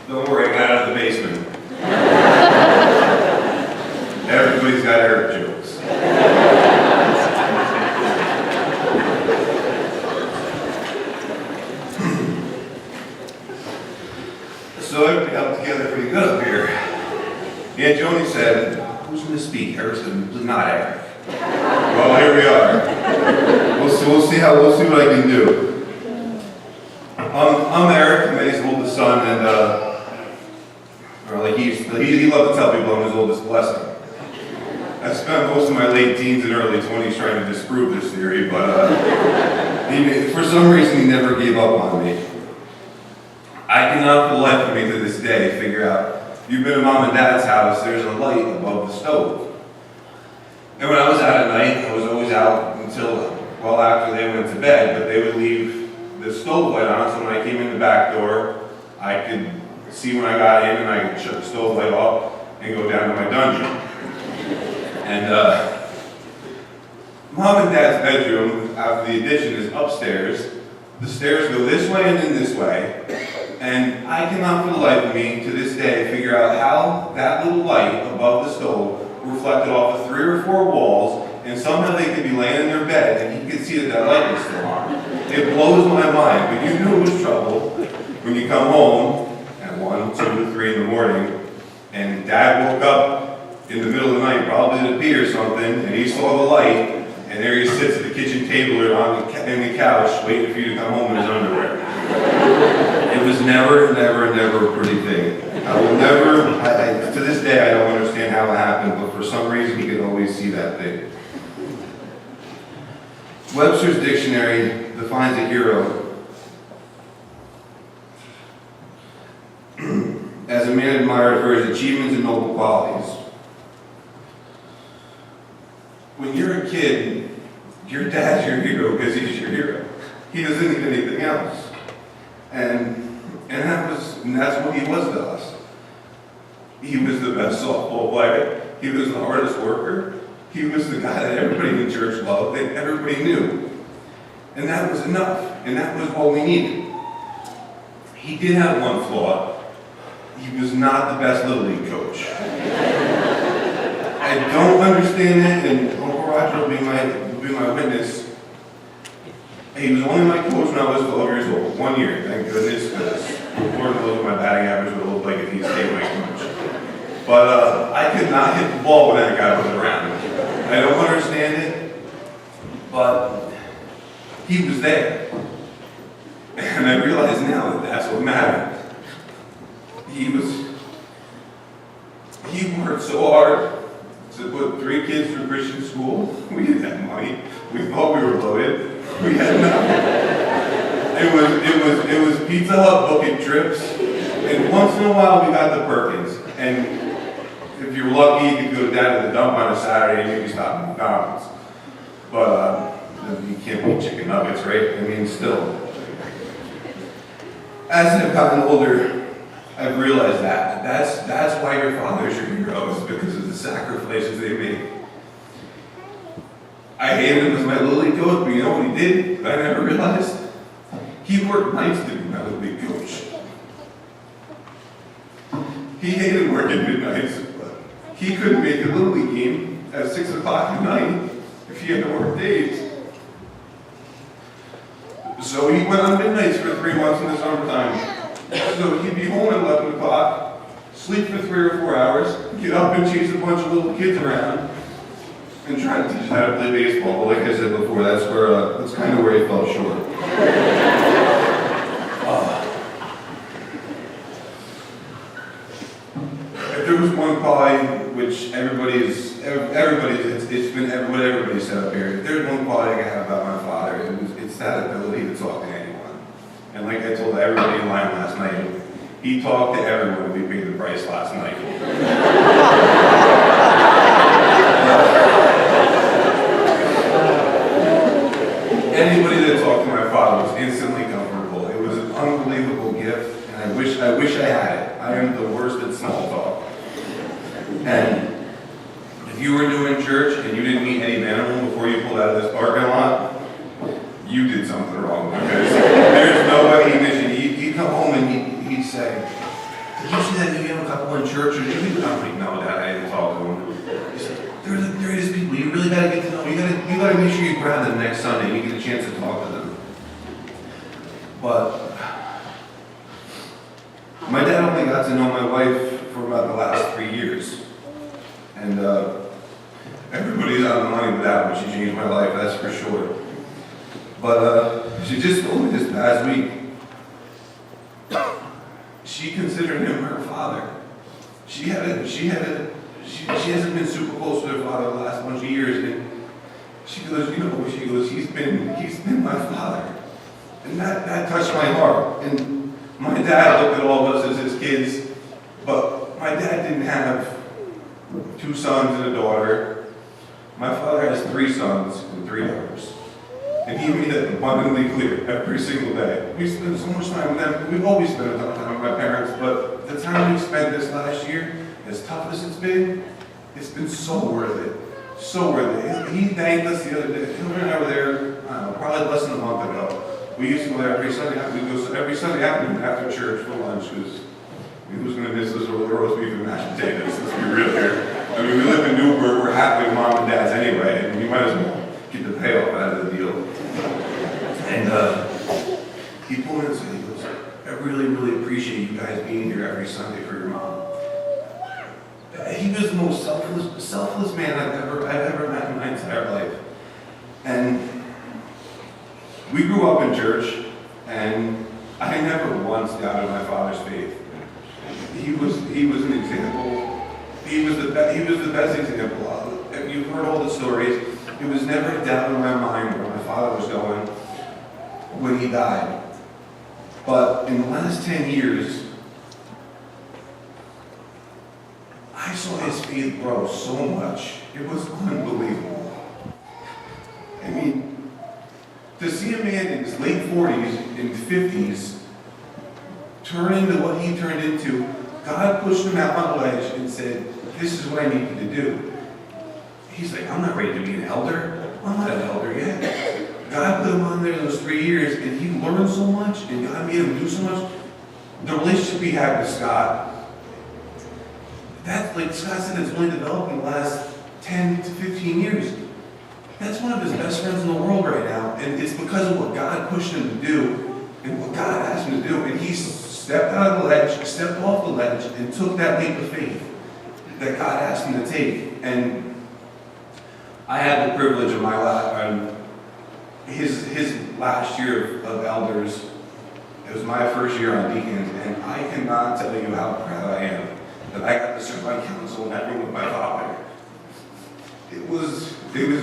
Don't worry, I got out of the basement. Everybody's got Eric jokes. So everybody got together pretty good up here. Aunt Joni said, "Who's going to speak?" Eric said, "Not Eric." Well, here we are. We'll see what I can do. I'm Eric, I'm his oldest son, and he loved to tell people I'm his oldest blessing. I spent most of my late teens and early 20s trying to disprove this theory, but for some reason he never gave up on me. I cannot for the life of me to this day figure out, you've been to Mom and Dad's house, there's a light above the stove. And when I was out at night, I was always out until well after they went to bed, but they would leave the stove light on, so when I came in the back door, I could see when I got in and I could shut the stove light off and go down to my dungeon. And Mom and Dad's bedroom, after the addition, is upstairs. The stairs go this way and then this way. And I cannot for the life of me, to this day, figure out how that little light above the stove reflected off of 3 or 4 walls, and somehow they could be laying in their bed and he could see that that light was still on. It blows my mind, but you knew it was trouble when you come home at 1, 2, 3 in the morning, and Dad woke up in the middle of the night, probably to pee or something, and he saw the light, and there he sits at the kitchen table or in the couch waiting for you to come home in his underwear. It was never a pretty thing. I will never, to this day, I don't understand how it happened, but for some reason he could always see that thing. Webster's dictionary defines a hero as a man admired for his achievements and noble qualities. When you're a kid, your dad's your hero because he's your hero. He doesn't need anything else. And that's what he was to us. He was the best softball player. He was the hardest worker. He was the guy that everybody in the church loved, that everybody knew. And that was enough. And that was all we needed. He did have one flaw. He was not the best Little League coach. I don't understand it, and Uncle Roger will be my witness. He was only my coach when I was 12 years old. 1 year, thank goodness, because before the look at my batting average would look like if he stayed my coach. But I could not hit the ball when that guy was around. I don't understand it, but he was there. And I realize now that that's what mattered. He worked so hard to put 3 kids through Christian school. We didn't have money. We thought we were loaded. We had nothing. It was Pizza Hut booking trips, and once in a while we got the Perkins. And if you were lucky, you could go down to the dump on a Saturday and maybe stop at McDonald's. But you can't beat chicken nuggets, right? I mean, still. As I've gotten older, I've realized that. That's why your father's your hero, is because of the sacrifices they made. I hated him as my Little League coach, but you know what he did that I never realized? He worked nights to be my Little League coach. He hated working midnights, but he couldn't make a Little League game at 6 o'clock at night if he had to work days. So he went on midnights for 3 months in the summertime. So he'd be home at 11 o'clock, sleep for 3 or 4 hours, get up and chase a bunch of little kids around, and try to teach them how to play baseball. But like I said before, that's kind of where he fell short. If there was one quality which everybody's what everybody said up here. If there's one quality I have about my father, it's that ability to talk to anyone. And like I told everybody in line last night, he talked to everyone we paid the price last night. Anybody that talked to my father was instantly comfortable. It was an unbelievable gift, and I wish I had it. I am the worst at small talk. And if you were new in church and you didn't meet Eddie Manimal before you pulled out of this parking lot, you did something wrong, because there's no way he'd come home and he'd say, you see that you have a couple in church, or maybe I'm like, no, Dad, I didn't talk to them. He said, they're the greatest people. You really got to get to know them. You got to make sure you grab them next Sunday and you get a chance to talk to them. But my dad only got to know my wife for about the last 3 years. And everybody's on the money with that one. She changed my life, that's for sure. But she just told me this past week, she considered him her father. She hasn't been super close to her father the last bunch of years, and she goes, he's been my father. And that touched my heart. And my dad looked at all of us as his kids, but my dad didn't have 2 sons and a daughter. My father has 3 sons and 3 daughters. And he made that abundantly clear every single day. We spend so much time with them. We've always spent a ton of time with my parents, but the time we spent this last year, as tough as it's been so worth it. So worth it. He thanked us the other day. Hillary and I were there, probably less than a month ago. We used to go there every Sunday afternoon after church for lunch, because who's going to miss this over the roast beef and mashed potatoes? Let's be real here. I mean, we live in Newburgh, we're halfway mom and dad's anyway, and you might as well get the payoff out of the deal. And he pulled in and said, he goes, I really, really appreciate you guys being here every Sunday for your mom. He was the most selfless man I've ever met in my entire life. And we grew up in church, and I never once doubted my father's faith. He was an example. He was the best example. You've heard all the stories. It was never a doubt in my mind where my father was going when he died. But in the last 10 years, I saw his faith grow so much. It was unbelievable. I mean, to see a man in his late 40s and 50s turn into what he turned into, God pushed him out on a ledge and said, this is what I need you to do. He's like, I'm not ready to be an elder. I'm not an elder yet. God put him on there those 3 years, and he learned so much, and God made him do so much. The relationship he had with Scott, like Scott said, it's only developed in the last 10 to 15 years. That's one of his best friends in the world right now, and it's because of what God pushed him to do, and what God asked him to do, and he stepped out of the ledge, stepped off the ledge, and took that leap of faith that God asked him to take. And I had the privilege of his last year of elders. It was my first year on deacons, and I cannot tell you how proud I am that I got to serve on council in that room with my father. It was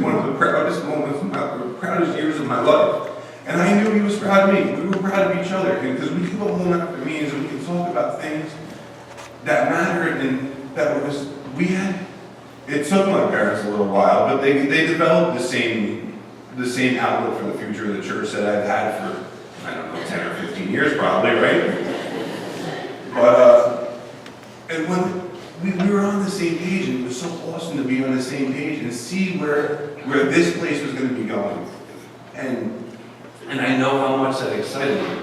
one of the proudest moments, the proudest years of my life. And I knew he was proud of me. We were proud of each other, because we could go home after meetings and we could talk about things that mattered and that it took my parents a little while, but they developed the same outlook for the future of the church that I've had for, I don't know, 10 or 15 years probably, right? But, and when we were on the same page, and it was so awesome to be on the same page and see where this place was going to be going. And I know how much that excited me.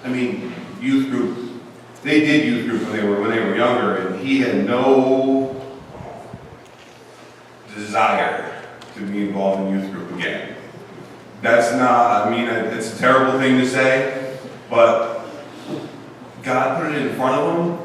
I mean, youth group, they did youth group when they were younger, and he had no desire to be involved in youth group again. That's not, it's a terrible thing to say, but God put it in front of him,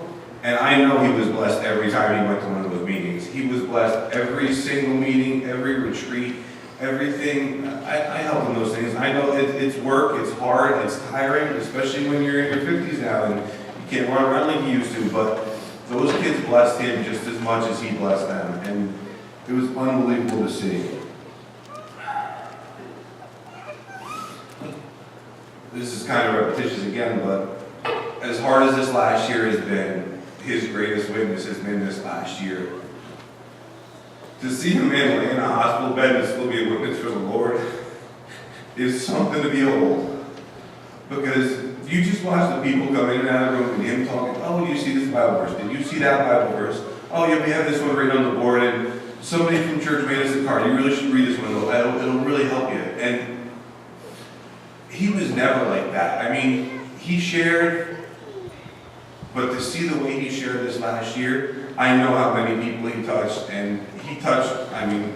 and I know he was blessed every time he went to one of those meetings. He was blessed every single meeting, every retreat, everything. I help in those things. I know it's work, it's hard, it's tiring, especially when you're in your 50s now and you can't run around like you used to, but those kids blessed him just as much as he blessed them, and it was unbelievable to see. This is kind of repetitious again, but as hard as this last year has been, his greatest witness has been this last year. To see a man lay in a hospital bed and still be a witness for the Lord is something to behold. Because you just watch the people come in and out of the room and him talking, oh, did you see this Bible verse? Did you see that Bible verse? Oh, yeah, we have this one right on the board, and somebody from church made us a card. You really should read this one. It'll really help you. And he was never like that. I mean, he shared But to see the way he shared this last year, I know how many people he touched, and he continued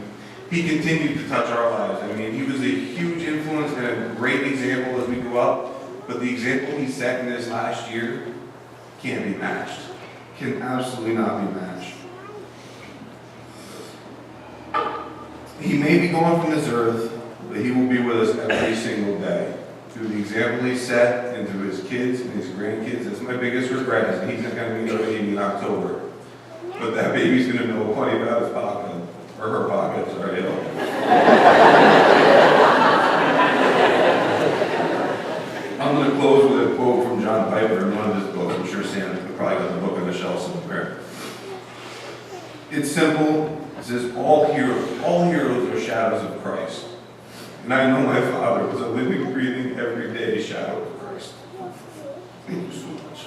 to touch our lives. I mean, he was a huge influence and a great example as we grew up, but the example he set in this last year can't be matched. Can absolutely not be matched. He may be gone from this earth, but he will be with us every single day. Through the example he set, and through his kids and his grandkids. That's my biggest regret, is that he's not going to be no baby in October. But that baby's going to know plenty about his pocket, or her pocket, sorry. I'm going to close with a quote from John Piper in one of his books. I'm sure Sam probably got the book on the shelf somewhere. It's simple. It says, all heroes are shadows of Christ. And I know my father was a living, breathing, everyday shadow of Christ. Thank you so much.